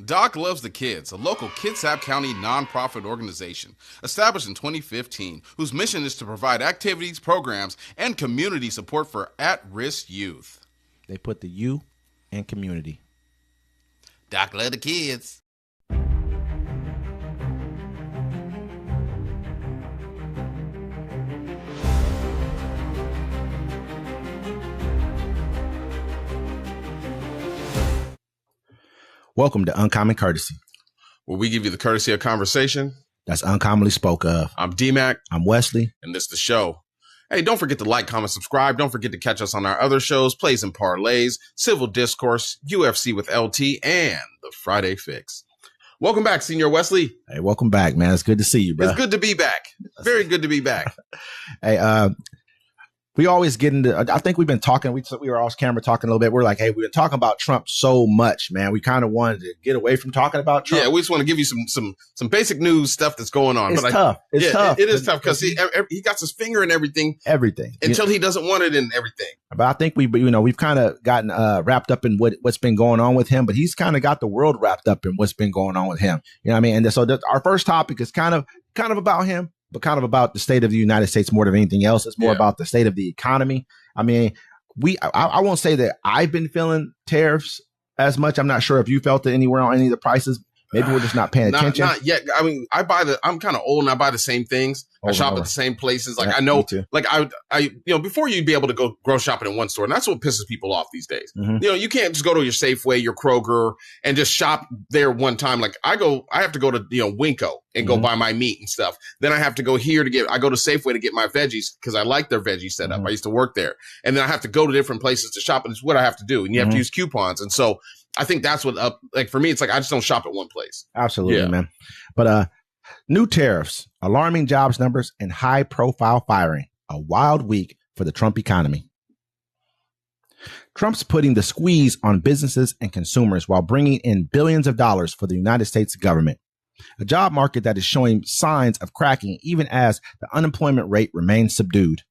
Doc Loves the Kids, a local Kitsap County nonprofit organization established in 2015, whose mission is to provide activities, programs, and community support for at-risk youth. They put the U in community. Doc Loves the Kids. Welcome to Uncommon Courtesy, where we give you the courtesy of conversation that's uncommonly spoke of. I'm D-Mac. I'm Wesley. And this is the show. Hey, don't forget to like, comment, subscribe. Don't forget to catch us on our other shows, Plays and Parlays, Civil Discourse, UFC with LT, and The Friday Fix. Welcome back, Senior Wesley. Hey, welcome back, man. It's good to see you, bro. It's good to be back. Very good to be back. Hey, we always get into, I think we've been talking, we were off camera talking a little bit. We're like, hey, we've been talking about Trump so much, man. We kind of wanted to get away from talking about Trump. Yeah, we just want to give you some basic news stuff that's going on. It's tough. It's tough. It is tough because he got his finger in everything. Until he doesn't want it in everything. But I think we've kind of gotten wrapped up in what's been going on with him, but he's kind of got the world wrapped up in what's been going on with him. You know what I mean? And so our first topic is kind of about him, but kind of about the state of the United States more than anything else. It's more about the state of the economy. I mean, I won't say that I've been feeling tariffs as much. I'm not sure if you felt it anywhere on any of the prices. Maybe we're just not paying attention. Not yet. I mean, I'm kind of old and I buy the same things. I shop at the same places. Like, I know, like I before you'd be able to go grocery shopping in one store, and that's what pisses people off these days. Mm-hmm. You know, you can't just go to your Safeway, your Kroger, and just shop there one time. Like I have to go to, Winco and go buy my meat and stuff. Then I have to go here I go to Safeway to get my veggies because I like their veggie setup. I used to work there. And then I have to go to different places to shop, and it's what I have to do. And you have to use coupons. And so I think that's like for me, it's like I just don't shop at one place. Absolutely, man. But new tariffs, alarming jobs numbers, and high profile firing. A wild week for the Trump economy. Trump's putting the squeeze on businesses and consumers while bringing in billions of dollars for the United States government. A job market that is showing signs of cracking even as the unemployment rate remains subdued.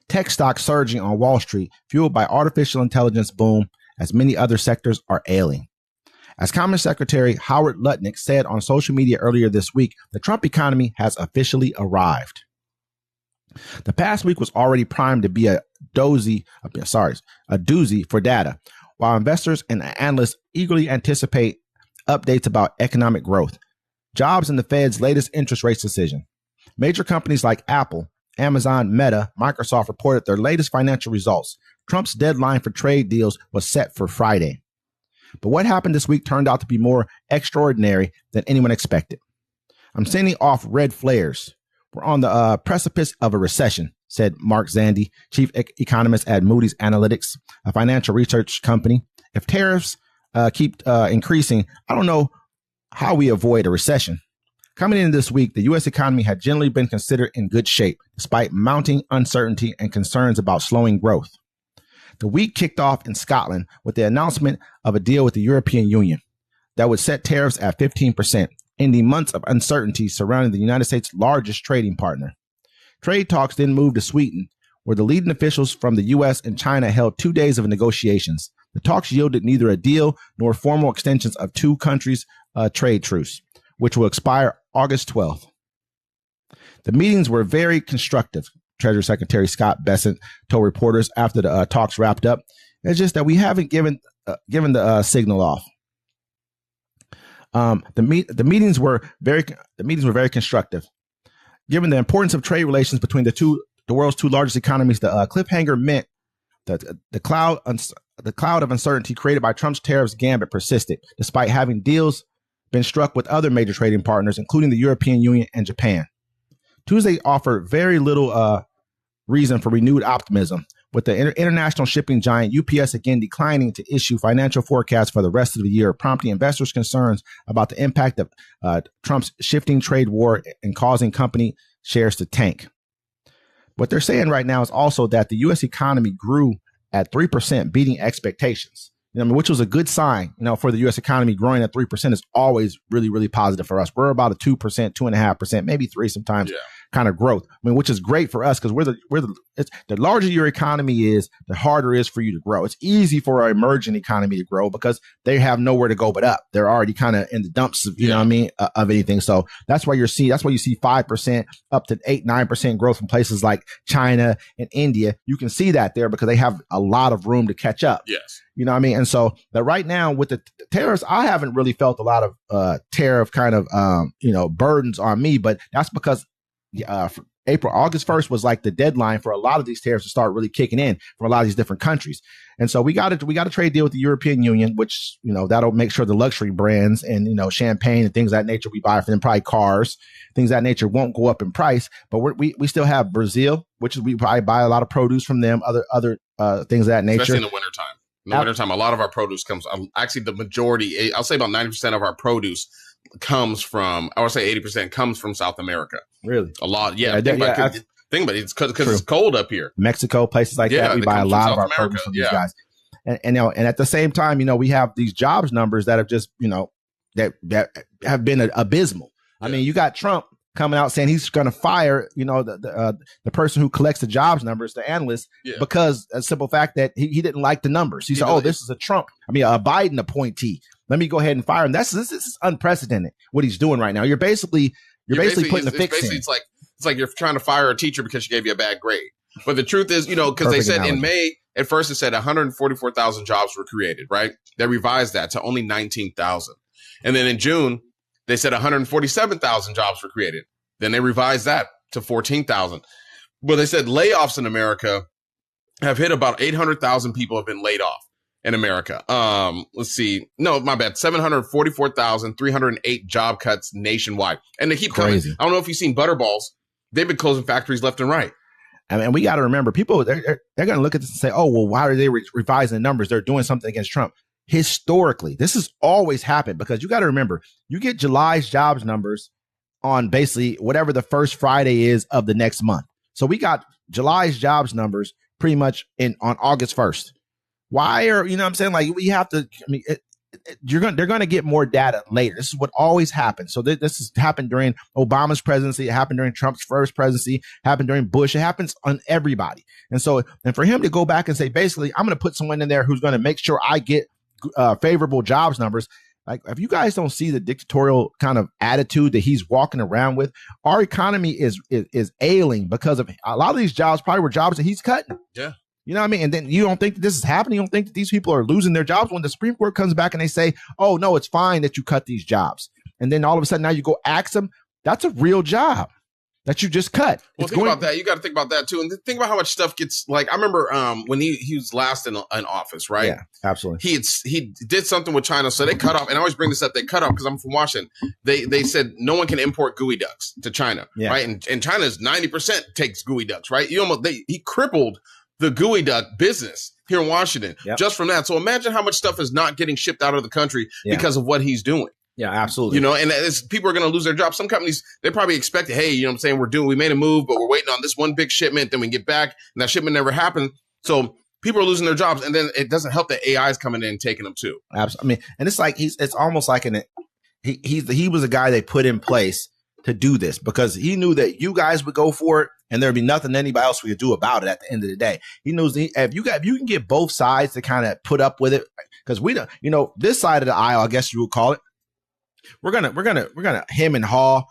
Tech stocks surging on Wall Street, fueled by artificial intelligence boom, as many other sectors are ailing. As Commerce Secretary Howard Lutnick said on social media earlier this week, the Trump economy has officially arrived. The past week was already primed to be a doozy for data, while investors and analysts eagerly anticipate updates about economic growth, jobs, and the Fed's latest interest rate decision. Major companies like Apple, Amazon, Meta, Microsoft reported their latest financial results. Trump's deadline for trade deals was set for Friday. But what happened this week turned out to be more extraordinary than anyone expected. I'm sending off red flares. We're on the precipice of a recession, said Mark Zandi, chief economist at Moody's Analytics, a financial research company. If tariffs keep increasing, I don't know how we avoid a recession. Coming into this week, the U.S. economy had generally been considered in good shape, despite mounting uncertainty and concerns about slowing growth. The week kicked off in Scotland with the announcement of a deal with the European Union that would set tariffs at 15%, ending months of uncertainty surrounding the United States' largest trading partner. Trade talks then moved to Sweden, where the leading officials from the U.S. and China held 2 days of negotiations. The talks yielded neither a deal nor formal extensions of two countries' trade truce, which will expire August 12th. The meetings were very constructive, Treasury Secretary Scott Bessent told reporters after the talks wrapped up. It's just that we haven't given the signal off. The meetings were very constructive. Given the importance of trade relations between the world's two largest economies, the cliffhanger meant that the cloud of uncertainty created by Trump's tariffs gambit persisted, despite having deals been struck with other major trading partners, including the European Union and Japan. Tuesday offered very little reason for renewed optimism, with the international shipping giant UPS again declining to issue financial forecasts for the rest of the year, prompting investors' concerns about the impact of Trump's shifting trade war and causing company shares to tank. What they're saying right now is also that the U.S. economy grew at 3%, beating expectations. Which was a good sign, for the U.S. economy. Growing at 3% is always really, really positive for us. We're about a 2%, 2.5%, maybe 3% sometimes. kind of growth. I mean, which is great for us because the larger your economy is, the harder it is for you to grow. It's easy for an emerging economy to grow because they have nowhere to go but up. They're already kind of in the dumps of, you know what I mean, of anything. So that's why you see 5% up to 8-9% growth from places like China and India. You can see that there because they have a lot of room to catch up. Yes. You know what I mean? And so that right now with the tariffs, I haven't really felt a lot of tariff kind of, burdens on me, but that's because August 1st was like the deadline for a lot of these tariffs to start really kicking in from a lot of these different countries. And so we got a trade deal with the European Union, which, that'll make sure the luxury brands and, champagne and things of that nature we buy for them, probably cars, things of that nature won't go up in price. But we still have Brazil, which is we probably buy a lot of produce from them, other things of that nature. Especially in the wintertime. In the wintertime, a lot of our produce comes, actually the majority, I'll say about 90% of our produce comes from, I would say 80% comes from South America. Really? A lot. Yeah. Think about it. It's because it's cold up here. Mexico, places like that. We buy a lot of our produce from these guys. And at the same time, we have these jobs numbers that have just, that have been abysmal. I mean, you got Trump coming out saying he's going to fire, the person who collects the jobs numbers, the analyst, because a simple fact that he didn't like the numbers. He said, this is a Biden appointee. Let me go ahead and fire him. This is unprecedented what he's doing right now. You're basically putting the fix in. It's like you're trying to fire a teacher because she gave you a bad grade. But the truth is, because they said analogy. In May, at first it said 144,000 jobs were created, right? They revised that to only 19,000. And then in June, they said 147,000 jobs were created. Then they revised that to 14,000. But they said layoffs in America have hit about 800,000 people have been laid off in America. Let's see. No, my bad. 744,308 job cuts nationwide. And they keep coming. I don't know if you've seen Butterballs. They've been closing factories left and right. I mean, we got to remember, people, they're going to look at this and say, oh, well, why are they revising the numbers? They're doing something against Trump. Historically, this has always happened because you got to remember, you get July's jobs numbers on basically whatever the first Friday is of the next month. So we got July's jobs numbers pretty much on August 1st. Why are, what I'm saying? Like we have to, they're going to get more data later. This is what always happens. So this has happened during Obama's presidency. It happened during Trump's first presidency, happened during Bush. It happens on everybody. And for him to go back and say, basically, I'm going to put someone in there who's going to make sure I get favorable jobs numbers. Like, if you guys don't see the dictatorial kind of attitude that he's walking around with, our economy is ailing because of a lot of these jobs probably were jobs that he's cutting. Yeah. You know what I mean? And then you don't think that this is happening. You don't think that these people are losing their jobs when the Supreme Court comes back and they say, oh, no, it's fine that you cut these jobs. And then all of a sudden now you go ask them. That's a real job that you just cut. Well, think about that. You got to think about that, too. And think about how much stuff gets like I remember when he was last in office. Right. Yeah, absolutely. He did something with China. So they cut off. And I always bring this up. They cut off because I'm from Washington. They said no one can import gooey ducks to China. Yeah. Right. And China's 90% takes gooey ducks. Right. He crippled the gooey duck business here in Washington just from that. So imagine how much stuff is not getting shipped out of the country because of what he's doing. Yeah, absolutely. And people are going to lose their jobs. Some companies, they probably expect, hey, we made a move, but we're waiting on this one big shipment. Then we get back and that shipment never happened. So people are losing their jobs. And then it doesn't help that AI is coming in and taking them too. Absolutely. I mean, and it's like, it's almost like he was a guy they put in place to do this because he knew that you guys would go for it and there'd be nothing anybody else would do about it at the end of the day. He knows if you can get both sides to kind of put up with it, because we don't, this side of the aisle, I guess you would call it, we're gonna hem and haw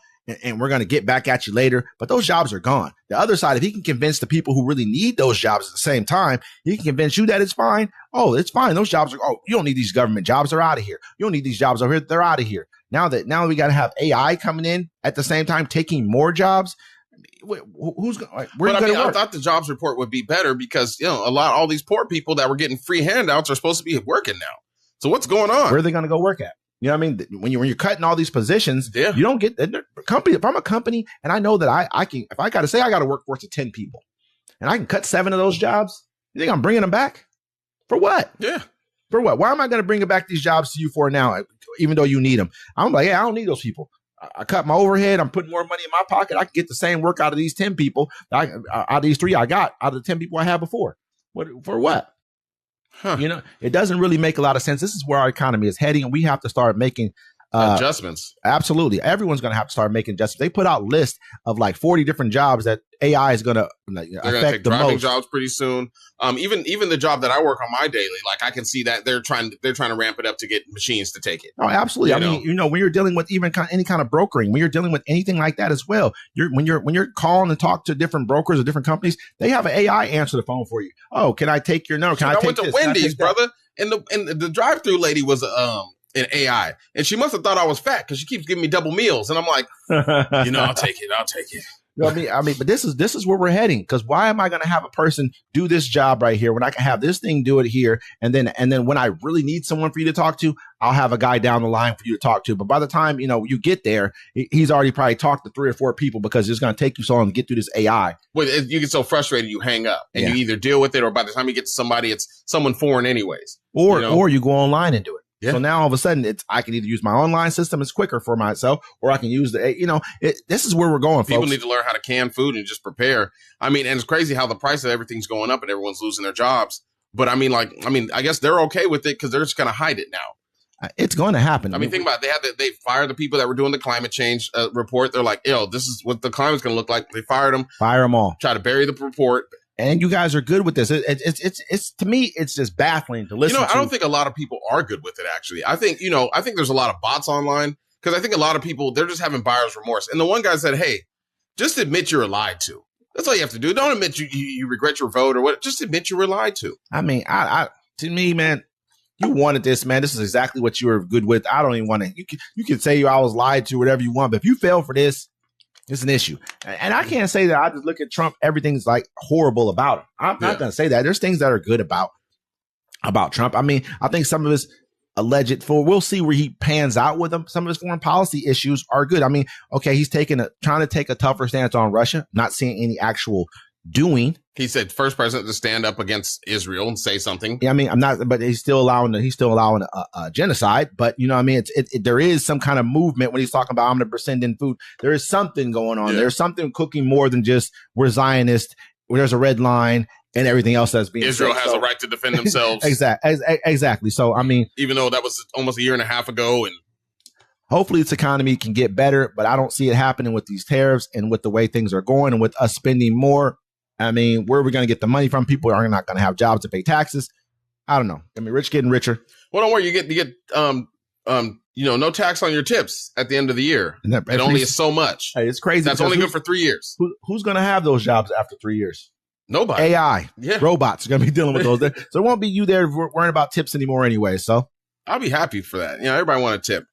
and we're gonna get back at you later. But those jobs are gone. The other side, if he can convince the people who really need those jobs at the same time, he can convince you that it's fine. Oh, it's fine. Those jobs are. Oh, you don't need these government jobs. They're out of here. You don't need these jobs over here. They're out of here. Now we got to have AI coming in at the same time, taking more jobs. Who's going? I thought the jobs report would be better because all these poor people that were getting free handouts are supposed to be working now. So what's going on? Where are they going to go work at? You know what I mean? When you're cutting all these positions, you don't get company. If I'm a company and I know that I can, if I got to say I got a workforce of 10 people and I can cut 7 of those jobs, you think I'm bringing them back for what? Yeah. For what? Why am I going to bring back these jobs to you for now, even though you need them? I'm like, I don't need those people. I cut my overhead. I'm putting more money in my pocket. I can get the same work out of these 10 people. Out of these 3 I got, out of the 10 people I had before. For what? Huh. It doesn't really make a lot of sense. This is where our economy is heading, and we have to start making adjustments. Absolutely. Everyone's going to have to start making adjustments. They put out lists of like 40 different jobs that AI is going to affect the driving most. Jobs pretty soon. Even the job that I work on my daily, like I can see that they're trying to ramp it up to get machines to take it. Oh, absolutely. When you're dealing with even any kind of brokering, when you're dealing with anything like that as well, when you're calling and talk to different brokers or different companies, they have an AI answer the phone for you. Oh, can I take your number? I went to Wendy's, brother, and the drive-through lady was an AI, and she must have thought I was fat because she keeps giving me double meals, and I'm like, I'll take it. You know what I mean, but this is where we're heading. Because why am I going to have a person do this job right here when I can have this thing do it here, and then when I really need someone for you to talk to, I'll have a guy down the line for you to talk to. But by the time you get there, he's already probably talked to 3 or 4 people because it's going to take you so long to get through this AI. Well, you get so frustrated, you hang up, and you either deal with it, or by the time you get to somebody, it's someone foreign anyways. Or you go online and do it. Yeah. So now all of a sudden I can either use my online system, it's quicker for myself, or I can use this is where we're going, People folks. need to learn how to can food and just prepare. I mean, and it's crazy how the price of everything's going up and everyone's losing their jobs. But I guess they're okay with it because they're just going to hide it now. It's going to happen. I mean, think about it. They fired the people that were doing the climate change report. They're like, this is what the climate's going to look like. They fired them. Fire them all. Try to bury the report. And you guys are good with this. It's to me, it's just baffling to listen to. I don't think a lot of people are good with it, actually. I think there's a lot of bots online because I think a lot of people, they're just having buyer's remorse. And the one guy said, hey, just admit you were lied to. That's all you have to do. Don't admit you regret your vote or what. Just admit you were lied to. I mean, to me, man, you wanted this, man. This is exactly what you were good with. I don't even want to. You can say I was lied to, whatever you want. But if you fail for this, it's an issue. And I can't say that I just look at Trump, everything's like horrible about him. I'm not going to say that. There's things that are good about Trump. I mean, I think some of his we'll see where he pans out with them. Some of his foreign policy issues are good. I mean, okay, he's trying to take a tougher stance on Russia, not seeing any actual doing. He said first president to stand up against Israel and say something. Yeah, I mean, but he's still allowing a genocide. But I mean, there is some kind of movement when he's talking about I'm going to send in food. There is something going on. Yeah. There's something cooking more than just we're Zionist. There's a red line and everything else that's being Israel said. has a right to defend themselves. Exactly. So I mean, even though that was almost a year and a half ago, and hopefully its economy can get better, but I don't see it happening with these tariffs and with the way things are going and with us spending more. I mean, where are we going to get the money from? People are not going to have jobs to pay taxes. I don't know. I mean, rich getting richer. Well, don't worry. You get no tax on your tips at the end of the year. It only is so much. Hey, it's crazy. That's only good for 3 years. Who's going to have those jobs after 3 years? Nobody. AI. Yeah. Robots are going to be dealing with those. So it won't be you there worrying about tips anymore anyway. So I'll be happy for that. Everybody want a tip.